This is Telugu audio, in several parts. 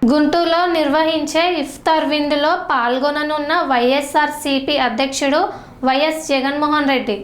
గుంటూరులో నిర్వహించే ఇఫ్తార్ విందులో పాల్గొననున్న వైఎస్ఆర్సీపీ అధ్యక్షుడు వైఎస్ జగన్మోహన్ రెడ్డి.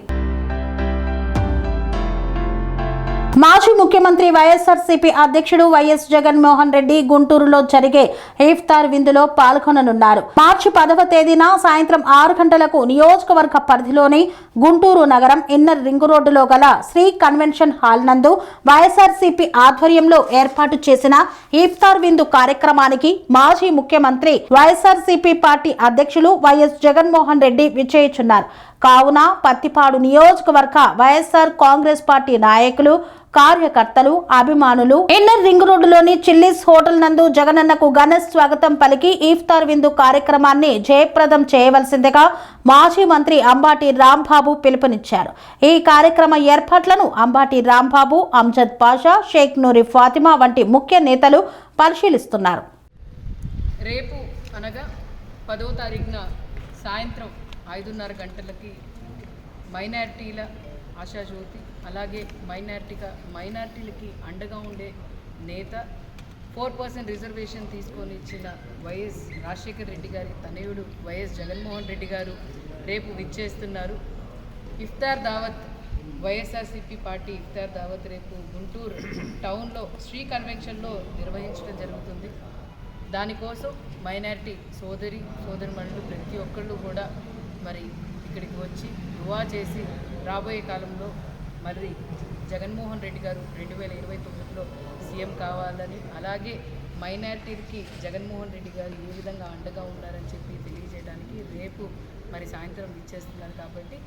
మాజీ ముఖ్యమంత్రి వైఎస్ఆర్సీపీ అధ్యక్షుడు వైఎస్ జగన్మోహన్ రెడ్డి గుంటూరులో జరిగే ఇఫ్తార్ విందులో పాల్గొననున్నారు. మార్చి 10వ తేదీన సాయంత్రం 6 గంటలకు నియోజకవర్గ పరిధిలోని గుంటూరు నగరం ఇన్నర్ రింగ్ రోడ్డులో గల శ్రీ కన్వెన్షన్ హాల్ నందు వైఎస్ఆర్సీపీ ఆధ్వర్యంలో ఏర్పాటు చేసిన ఇఫ్తార్ విందు కార్యక్రమానికి మాజీ ముఖ్యమంత్రి వైఎస్ఆర్సీపీ పార్టీ అధ్యక్షులు వైఎస్ జగన్మోహన్ రెడ్డి విచ్చేయుచున్నారు. కావున పత్తిపాడు నియోజకవర్గ వైఎస్ఆర్ కాంగ్రెస్ పార్టీ నాయకులు, కార్యకర్తలు, అభిమానులు ఇన్నర్ రింగ్ రోడ్డులోని చిల్లీస్ హోటల్ నందు జగనన్నకు ఘన స్వాగతం పలికి ఇఫ్తార్ విందు కార్యక్రమాన్ని జయప్రదం చేయవలసిందిగా మాజీ మంత్రి అంబాటి రాంబాబు పిలుపునిచ్చారు. ఈ కార్యక్రమ ఏర్పాట్లను అంబాటి రాంబాబు, అంజద్ పాషా, షేక్ నూరి ఫాతిమా వంటి ముఖ్య నేతలు పరిశీలిస్తున్నారు. రేపు అనగా 10వ తారీఖున సాయంత్రం 5:30 గంటలకి మైనారిటీల ఆశాజ్యోతి, అలాగే మైనారిటీలకి అండగా ఉండే నేత, 4% రిజర్వేషన్ తీసుకొని ఇచ్చిన వైఎస్ రాజశేఖర రెడ్డి గారి తనయుడు వైఎస్ జగన్మోహన్ రెడ్డి గారు రేపు విచ్చేస్తున్నారు. ఇఫ్తార్ దావత్, వైఎస్ఆర్సీపీ పార్టీ ఇఫ్తార్ దావత్ రేపు గుంటూరు టౌన్లో శ్రీ కన్వెన్షన్లో నిర్వహించడం జరుగుతుంది. దానికోసం మైనారిటీ సోదరిమణులు ప్రతి ఒక్కళ్ళు కూడా మరి ఇక్కడికి వచ్చి దువా చేసి రాబోయే కాలంలో మరి జగన్మోహన్ రెడ్డి గారు 2029లో సీఎం కావాలని, అలాగే మైనారిటీలకి జగన్మోహన్ రెడ్డి గారు ఏ విధంగా అండగా ఉన్నారని చెప్పి తెలియజేయడానికి రేపు మరి సాయంత్రం ఇచ్చేస్తున్నారు. కాబట్టి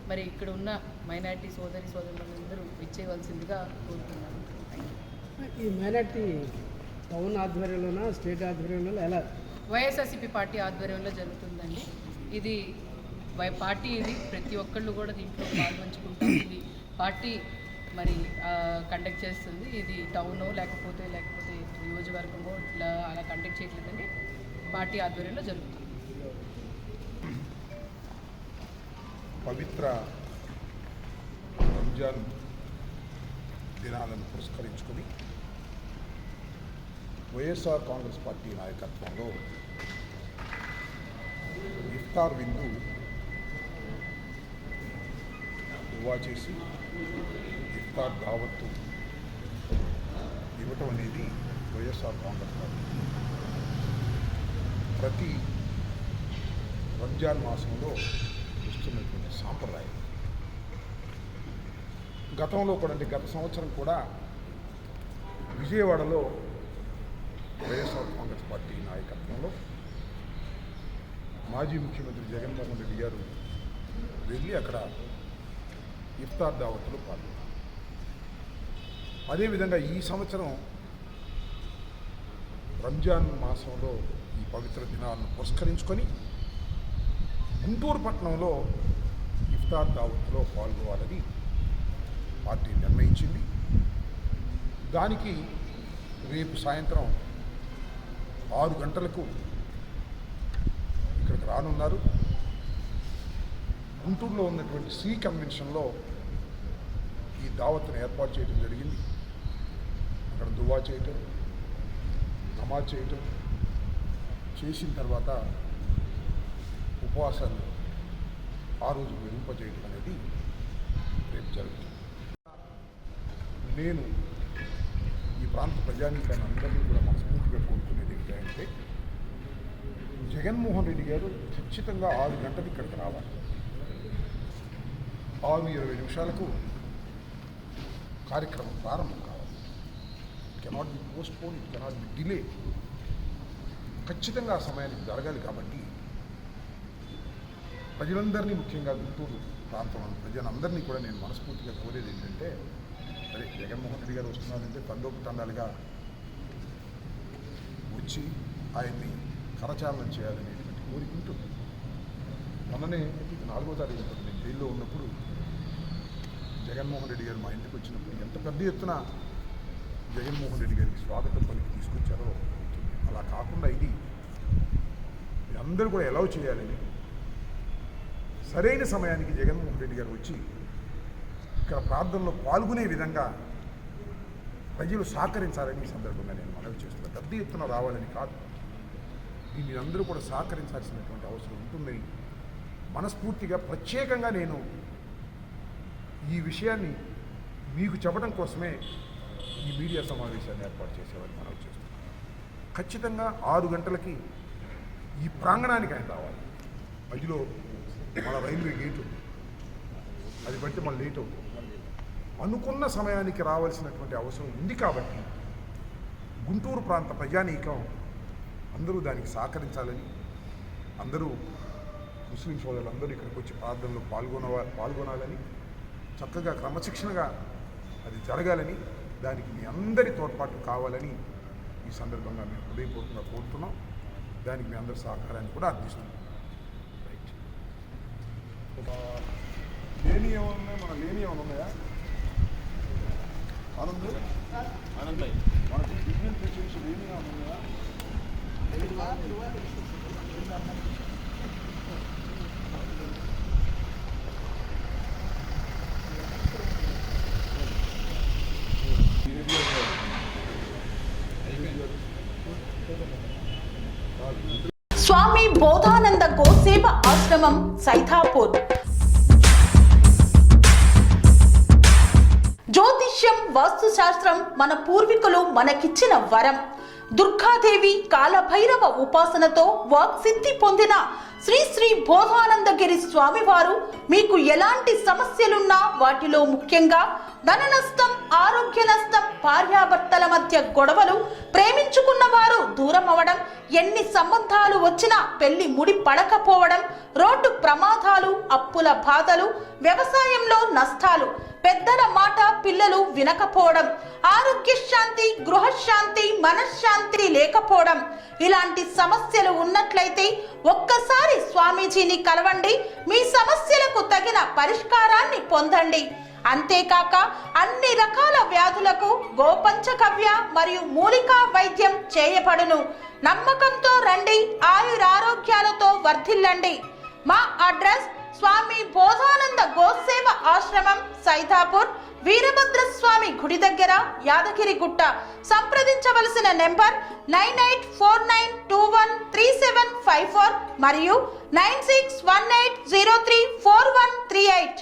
మరి ఇక్కడ ఉన్న మైనారిటీ సోదరులందరూ ఇచ్చేయవలసిందిగా కోరుతున్నాను. ఈ మైనారిటీ టౌన్ ఆధ్వర్యంలోనా, స్టేట్ ఆధ్వర్యంలో ఎలా? వైఎస్ఆర్సీపీ పార్టీ ఆధ్వర్యంలో జరుగుతుందండి. ఇది పార్టీ, ఇది ప్రతి ఒక్కళ్ళు కూడా దీంట్లో పాల్పంచుకుంటాం. ఇది పార్టీ మరి కండక్ట్ చేస్తుంది. ఇది టౌనో లేకపోతే నియోజకవర్గమో ఇట్లా అలా కండక్ట్ చేయట్లేదండి, పార్టీ ఆధ్వర్యంలో జరుగుతుంది. పవిత్ర రంజాన్ దినాలను పురస్కరించుకొని వైఎస్ఆర్ కాంగ్రెస్ పార్టీ నాయకత్వంలో ఇఫ్తార్ విందు దువా చేసి ఇఫ్తార్ దావత్తు ఇవ్వటం అనేది వైఎస్ఆర్ కాంగ్రెస్ పార్టీ ప్రతి రంజాన్ మాసంలో వస్తున్నటువంటి సాంప్రదాయం. గతంలో కూడా, అంటే గత సంవత్సరం కూడా విజయవాడలో వైఎస్ఆర్ కాంగ్రెస్ పార్టీ నాయకత్వంలో మాజీ ముఖ్యమంత్రి జగన్మోహన్ రెడ్డి గారు వెళ్ళి అక్కడ ఇఫ్తార్ దావత్తులో పాల్గొన్నారు. అదేవిధంగా ఈ సంవత్సరం రంజాన్ మాసంలో ఈ పవిత్ర దినాలను పురస్కరించుకొని గుంటూరు పట్టణంలో ఇఫ్తార్ దావత్తులో పాల్గొవాలని పార్టీ నిర్ణయించింది. దానికి రేపు సాయంత్రం 6 గంటలకు ఇక్కడికి రానున్నారు. గుంటూరులో ఉన్నటువంటి శ్రీ కన్వెన్షన్లో ఈ దావత్తును ఏర్పాటు చేయడం జరిగింది. అక్కడ దువా చేయటం, నమాజ్ చేయటం, చేసిన తర్వాత ఉపవాసాలు ఆ రోజు విధింపజేయటం అనేది రేపు జరుగుతుంది. నేను ఈ ప్రాంత ప్రజానీకాన్ని అందరినీ కూడా మనస్ఫూర్తిగా కోరుకునేది ఏంటంటే, జగన్మోహన్ రెడ్డి గారు ఖచ్చితంగా 6 గంటలు ఇక్కడికి రావాలి. 6:20 కార్యక్రమం ప్రారంభం కావాలి. It cannot be postpone, it cannot be delay. ఖచ్చితంగా ఆ సమయానికి జరగాలి. కాబట్టి ప్రజలందరినీ, ముఖ్యంగా గుంటూరు ప్రాంతంలో ప్రజలందరినీ కూడా నేను మనస్ఫూర్తిగా కోరేది ఏంటంటే, సరే జగన్మోహన్ రెడ్డి గారు వస్తున్నారంటే తండోపతండాలుగా వచ్చి ఆయన్ని కరచాలనం చేయాలనేటువంటి కోరిక ఉంటుంది. మొన్ననే 4వ తారీఖు నేను జైల్లో ఉన్నప్పుడు జగన్మోహన్ రెడ్డి గారు మా ఇంటికి వచ్చినప్పుడు ఎంత పెద్ద ఎత్తున జగన్మోహన్ రెడ్డి గారికి స్వాగతం పలికి తీసుకొచ్చారో అలా కాకుండా ఇది అందరూ కూడా ఎలా చేయాలని సరైన సమయానికి జగన్మోహన్ రెడ్డి గారు వచ్చి ఇక్కడ ప్రార్థనలో పాల్గొనే విధంగా ప్రజలు సహకరించాలని ఈ సందర్భంగా నేను మనవి చేస్తున్నాను. పెద్ద ఎత్తున రావాలని కాదు, దీన్ని అందరూ కూడా సహకరించాల్సినటువంటి అవసరం ఉంటుందని మనస్ఫూర్తిగా ప్రత్యేకంగా నేను ఈ విషయాన్ని మీకు చెప్పడం కోసమే ఈ మీడియా సమావేశాన్ని ఏర్పాటు చేసేవాడిని మనవి చేస్తున్నాను. ఖచ్చితంగా 6 గంటలకి ఈ ప్రాంగణానికి ఆయన రావాలి. మధ్యలో మన రైల్వే గేట్ ఉంది, అది బట్టి మన లేట్ అవుతుంది. అనుకున్న సమయానికి రావాల్సినటువంటి అవసరం ఉంది కాబట్టి గుంటూరు ప్రాంత ప్రజానీకం అందరూ దానికి సహకరించాలని, అందరూ ముస్లిం సోదరులందరూ ఇక్కడికి వచ్చి ప్రార్థనలో పాల్గొనాలని, చక్కగా క్రమశిక్షణగా అది జరగాలని, దానికి మీ అందరి తోడ్పాటు కావాలని ఈ సందర్భంగా మేము హృదయపూర్వకంగా కోరుతున్నాం. దానికి మీ అందరి సహకారాన్ని కూడా అర్థిస్తున్నాం. రైట్. లేని ఏమన్నా మన లేని ఏమైనా ఉన్నాయా? ఆనంద్ మనకి ట్రీట్మెంట్ ఫెసిలిటీస్ లేని ఏమైనా ఉన్నాయా? స్వామి బోధానంద గోసేవ ఆశ్రమం సైథాపూర్. జ్యోతిష్యం, వాస్తుశాస్త్రం మన పూర్వీకులు మనకిచ్చిన వరం. దుర్గాదేవి, కాలభైరవ ఉపాసనతో వాక్సిద్ధి పొందిన శ్రీ శ్రీ బోధానందగిరి స్వామివారు మీకు ఎలాంటి సమస్యలున్నా, వాటిలో ముఖ్యంగా ధన నష్టం, ఆరోగ్య నష్టం, భార్యాభర్తల మధ్య గొడవలు, ప్రేమించుకున్న వారు దూరం అవడం, ఎన్ని సంబంధాలు వచ్చినా పెళ్లి ముడి పడకపోవడం, రోడ్డు ప్రమాదాలు, అప్పుల బాధలు, వ్యవసాయంలో నష్టాలు, పెద్దల మాట పిల్లలు వినకపోవడం, ఆరోగ్య శాంతి, గృహశాంతి, మనశ్శాంతి లేకపోవడం, ఇలాంటి సమస్యలు ఉన్నట్లయితే ఒక్కసారి స్వామీజీని కలవండి. మీ సమస్యలకు తగిన పరిష్కారాన్ని పొందండి. అంతేకాక అన్ని రకాల వ్యాధులకు గోపంచగవ్య మరియు మూలికా వైద్యం చేయబడును. నమ్మకంతో రండి, ఆయురారోగ్యాలతో వర్ధిల్లండి. మా అడ్రస్ స్వామి బోధానంద గోసేవ ఆశ్రమం, సైథాపూర్, వీరభద్రస్వామి గుడి దగ్గర, యాదగిరిగుట్ట. సంప్రదించవలసిన నెంబర్ 9849213754 మరియు 9618034138.